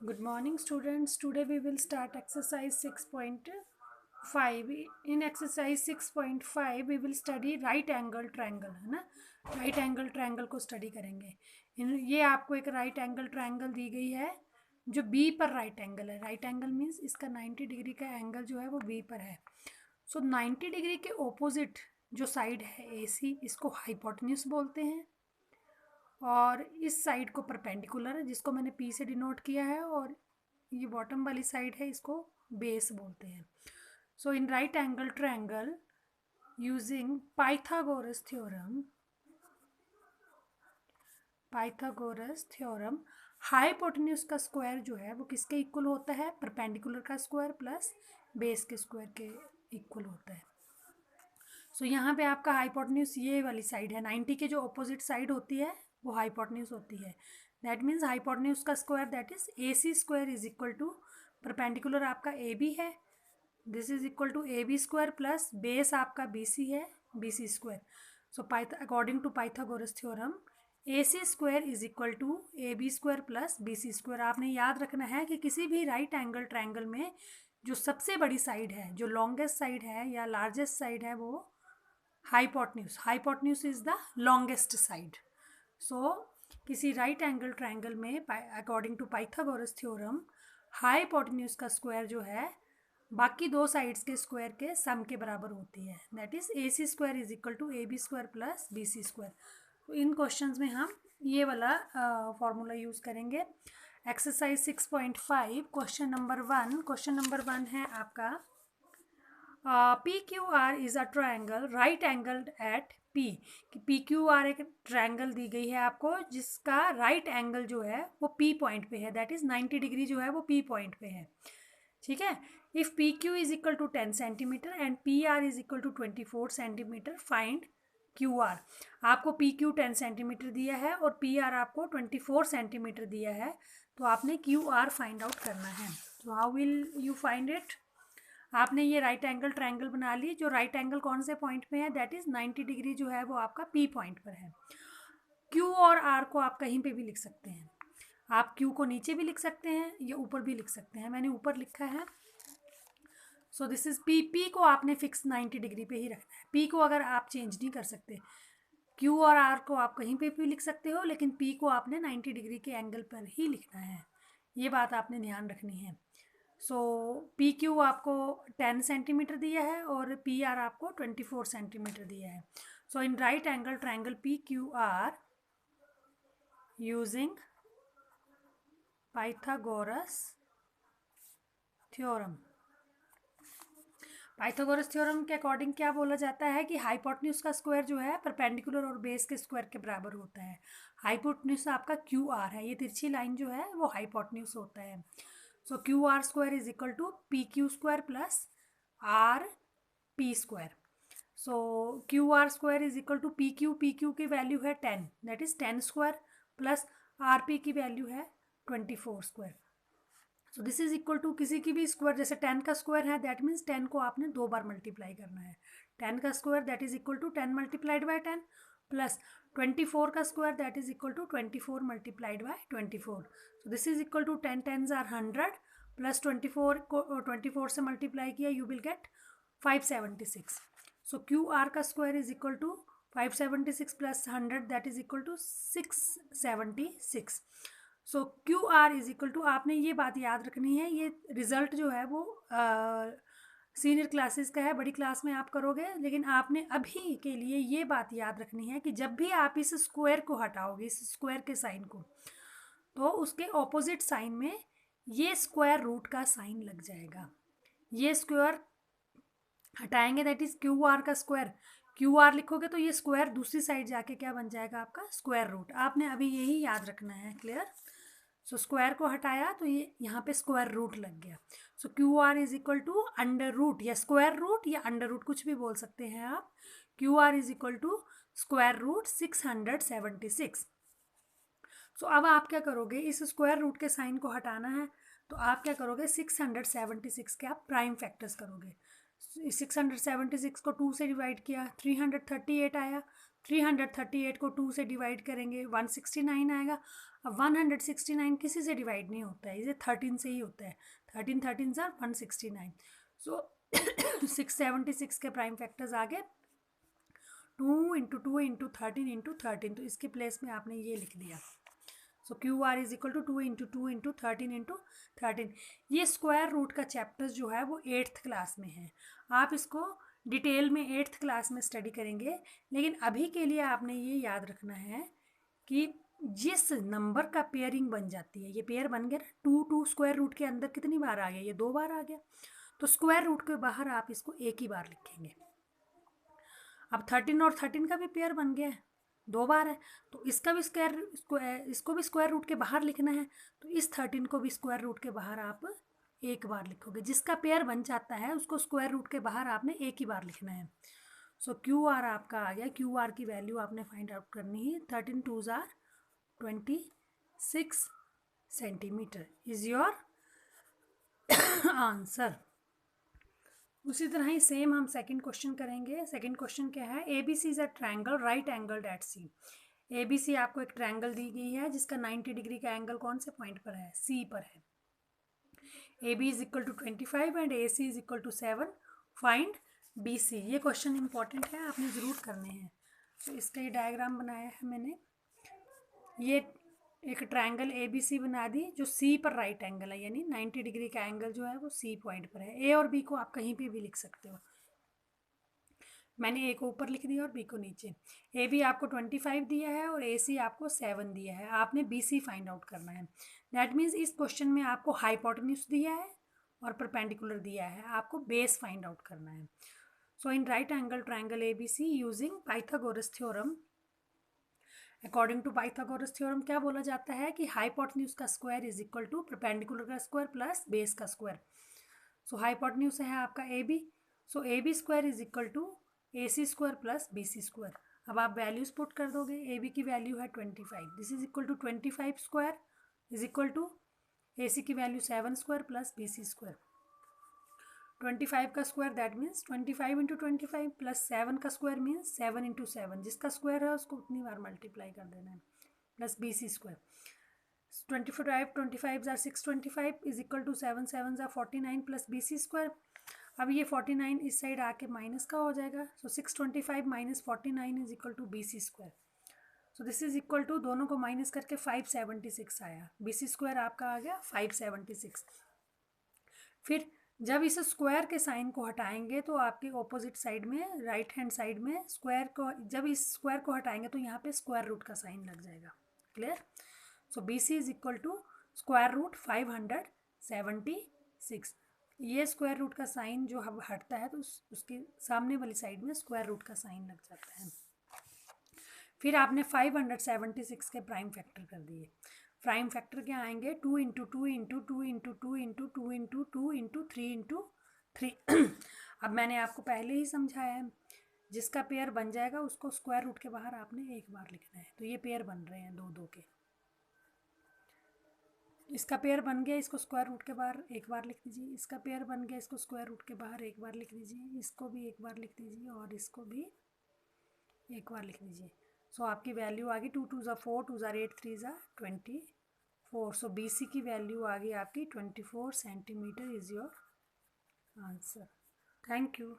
Good morning, students. Today we will start exercise 6.5. In exercise 6.5 we will study right angle triangle, है ना। right angle triangle को study करेंगे। ये आपको एक right angle triangle दी गई है जो B पर right angle है। right angle means इसका 90 डिग्री का एंगल जो है वो B पर है। सो 90 डिग्री के ऑपोजिट जो साइड है AC, इसको हाइपोटेन्यूज बोलते हैं। और इस साइड को परपेंडिकुलर है जिसको मैंने पी से डिनोट किया है, और ये बॉटम वाली साइड है इसको बेस बोलते हैं। So in right angle triangle using Pythagoras theorem hypotenuse का स्क्वायर जो है वो किसके इक्वल होता है? परपेंडिकुलर का स्क्वायर प्लस बेस के स्क्वायर के इक्वल होता है। सो यहाँ पे आपका हाइपोटेन्यूज ये वाली साइड है, 90 के जो अपोजिट साइड होती है वो हाइपोटेन्यूज होती है। दैट मीन्स हाइपोटेन्यूज का square that is AC square is equal to perpendicular आपका AB है, this is equal to AB square plus base आपका BC है, BC square. So according to Pythagoras theorem AC square is equal to AB square plus BC square. आपने याद रखना है कि किसी भी राइट एंगल ट्रायंगल में जो सबसे बड़ी साइड है, जो लॉन्गेस्ट साइड है या लार्जेस्ट साइड है, वो hypotenuse is the longest side. So किसी राइट एंगल ट्रायंगल में according to Pythagoras theorem hypotenuse का स्क्वायर जो है बाकी दो साइड्स के स्क्वायर के सम के बराबर होती है। That is AC square is equal to AB square plus BC square. तो इन क्वेश्चंस में हम ये वाला फॉर्मूला यूज़ करेंगे। एक्सरसाइज 6.5 क्वेश्चन नंबर 1 है आपका PQR is a triangle right angled at P। कि PQR एक ट्रायंगल दी गई है आपको जिसका राइट एंगल जो है वो P पॉइंट पे है, दैट इज़ 90 डिग्री जो है वो P पॉइंट पे है। ठीक है। If PQ is equal to 10 centimetre and PR is equal to 24 centimetre, find QR। आपको PQ 10 सेंटीमीटर दिया है और PR आपको 24 सेंटीमीटर दिया है, तो आपने QR फाइंड आउट करना है। तो how will you find it? आपने ये राइट एंगल ट्रायंगल बना ली, जो राइट एंगल कौन से पॉइंट पे है? दैट इज़ 90 डिग्री जो है वो आपका P पॉइंट पर है। Q और R को आप कहीं पे भी लिख सकते हैं। आप Q को नीचे भी लिख सकते हैं या ऊपर भी लिख सकते हैं, मैंने ऊपर लिखा है। सो दिस इज P को आपने फिक्स 90 डिग्री पे ही रखना है। P को अगर आप चेंज नहीं कर सकते, Q और R को आप कहीं पे भी लिख सकते हो, लेकिन P को आपने 90 डिग्री के एंगल पर ही लिखना है। ये बात आपने ध्यान रखनी है। सो PQ आपको 10 सेंटीमीटर दिया है और PR आपको 24 सेंटीमीटर दिया है। So in right angle triangle PQR using Pythagoras theorem, Pythagoras theorem के अकॉर्डिंग क्या बोला जाता है कि हाइपोटेन्यूज का स्क्वायर जो है परपेंडिकुलर और बेस के स्क्वायर के बराबर होता है। हाइपोटेन्यूज आपका QR है, ये तिरछी लाइन जो है वो हाइपोटेन्यूज होता है। So QR square is equal to PQ square plus RP square. So QR square is equal to PQ की वैल्यू है 10, that is 10 square plus RP की वैल्यू है 24 square. So this is equal to किसी की भी square, जैसे 10 का square है दैट मीन्स 10 को आपने 2 बार मल्टीप्लाई करना है। 10 का square that is equal to 10 multiplied by 10 plus 24 का square that is equal to 24 multiplied by 24। So this is equal to 10 10s are 100 plus 24 को 24 से मल्टीप्लाई किया, you will get 576। So QR का square is equal to 576 plus 100 that is equal to 676। So QR is equal to, आपने ये बात याद रखनी है, ये रिजल्ट जो है वो सीनियर क्लासेस का है, बड़ी क्लास में आप करोगे, लेकिन आपने अभी के लिए ये बात याद रखनी है कि जब भी आप इस स्क्वायर को हटाओगे, इस स्क्वायर के साइन को, तो उसके ऑपोजिट साइन में ये स्क्वायर रूट का साइन लग जाएगा। ये स्क्वायर हटाएंगे दैट इज QR का स्क्वायर, QR लिखोगे तो ये स्क्वायर दूसरी साइड जाके क्या बन जाएगा? आपका स्क्वायर रूट। आपने अभी यही याद रखना है, क्लियर? सो स्क्वायर को हटाया तो ये यहाँ पे स्क्वायर रूट लग गया। So QR is equal to under root या स्क्वायर रूट या अंडर रूट, कुछ भी बोल सकते हैं आप। QR is equal to square root 676। So अब आप क्या करोगे? इस स्क्वायर रूट के साइन को हटाना है, तो आप क्या करोगे? 676 के आप प्राइम फैक्टर्स करोगे। 676 को 2 से डिवाइड किया, 338 आया, 338 को 2 से डिवाइड करेंगे 169 आएगा। अब 169 किसी से डिवाइड नहीं होता है, इसे 13 से ही होता है। 13 13 ज़ा 169। सो 676 के प्राइम फैक्टर्स आ गए 2 इंटू 2 इंटू 13 इंटू 13। तो इसके प्लेस में आपने ये लिख दिया। So Q R is equal to 2 into 2 into 13 into 13। ये स्क्वायर रूट का चैप्टर्स जो है वो 8th क्लास में है। आप इसको डिटेल में 8th क्लास में स्टडी करेंगे, लेकिन अभी के लिए आपने ये याद रखना है कि जिस नंबर का पेयरिंग बन जाती है, ये पेयर बन गया ना 2 स्क्वायर रूट के अंदर कितनी बार आ गया, ये 2 बार आ गया। तो स्क्वायर रूट के बाहर आप इसको एक ही बार लिखेंगे। अब 13 और 13 का भी पेयर बन गया है, 2 बार है, तो इसका भी इसको भी स्क्वायर रूट के बाहर लिखना है। तो इस 13 को भी स्क्वायर रूट के बाहर आप एक बार लिखोगे। जिसका पेयर बन जाता है उसको स्क्वायर रूट के बाहर आपने एक ही बार लिखना है। सो क्यू आर आपका आ गया। क्यू आर की वैल्यू आपने फाइंड आउट करनी है। 13 2s are 26 centimetre is your answer. उसी तरह ही सेम हम सेकंड क्वेश्चन करेंगे। सेकंड क्वेश्चन क्या है, A B C is a triangle right angled at C. A B C आपको एक ट्रायंगल दी गई है जिसका 90 डिग्री का एंगल कौन से पॉइंट पर है, सी पर है। A B is equal to 25 and A C is equal to 7, find B C. ये क्वेश्चन इंपॉर्टेंट है, आपने ज़रूर करने हैं। तो इसका ये डायग्राम बनाया है मैंने। ये एक ट्रायंगल ए बी सी बना दी जो सी पर राइट एंगल है, यानी 90 डिग्री का एंगल जो है वो सी पॉइंट पर है। ए और बी को आप कहीं पे भी लिख सकते हो। मैंने ए को ऊपर लिख दिया और बी को नीचे। ए बी आपको 25 दिया है और ए सी आपको 7 दिया है। आपने बी सी फाइंड आउट करना है। दैट मीन्स इस क्वेश्चन में आपको हाइपोटेन्यूज दिया है और परपेंडिकुलर दिया है, आपको बेस फाइंड आउट करना है। So in right angle triangle A B C using Pythagoras theorem, according to Pythagoras theorem क्या बोला जाता है कि हाइपोटेन्यूज का square is equal to perpendicular का स्क्वायर प्लस बेस का स्क्वायर। सो हाइपोटेन्यूज है आपका A B. So A B square is equal to A C square plus B C square. अब आप वैल्यूज पुट कर दोगे। ए बी की value है 25, this is equal to 25 square is equal to A C की value 7 square plus B C square. 25 का square that means 25 into 25 plus 7 का square means 7 into 7, जिसका स्क्वायर है उसको उतनी बार मल्टीप्लाई कर देना है, plus B C square. 25 are 625 is equal to 7 7 are 49 plus B C square. अब ये 49 इस साइड आके माइनस का हो जाएगा। So 625 minus 49 is equal to B C square. So this is equal to, दोनों को माइनस करके 576 आया। बी सी स्क्वायर आपका आ गया 576। फिर जब इस स्क्वायर के साइन को हटाएंगे तो आपके ऑपोजिट साइड में, राइट हैंड साइड में स्क्वायर को, जब इस स्क्वायर को हटाएंगे तो यहाँ पे स्क्वायर रूट का साइन लग जाएगा। Clear. So B C is equal to square root 576। ये स्क्वायर रूट का साइन जो अब हटता है तो उसके सामने वाली साइड में स्क्वायर रूट का साइन लग जाता है। फिर आपने 576 के प्राइम फैक्टर कर दिए। प्राइम फैक्टर क्या आएंगे, 2 into 2 into 2 into 2 into 2 into 2 into 3 into 3। अब मैंने आपको पहले ही समझाया है, जिसका पेयर बन जाएगा उसको स्क्वायर रूट के बाहर आपने एक बार लिखना है। तो ये पेयर बन रहे हैं 2 2 के। इसका पेयर बन गया, इसको स्क्वायर रूट के बाहर एक बार लिख दीजिए। इसका पेयर बन गया, इसको स्क्वायर रूट के बाहर एक बार लिख दीजिए। इसको भी एक बार लिख दीजिए और इसको भी एक बार लिख दीजिए। सो आपकी वैल्यू आ गई 2 2 ज़ा 4, 2 ज़ा 8, 3 ज़ा 24। सो बी सी की वैल्यू आ गई आपकी 24 centimetre is your answer. Thank you.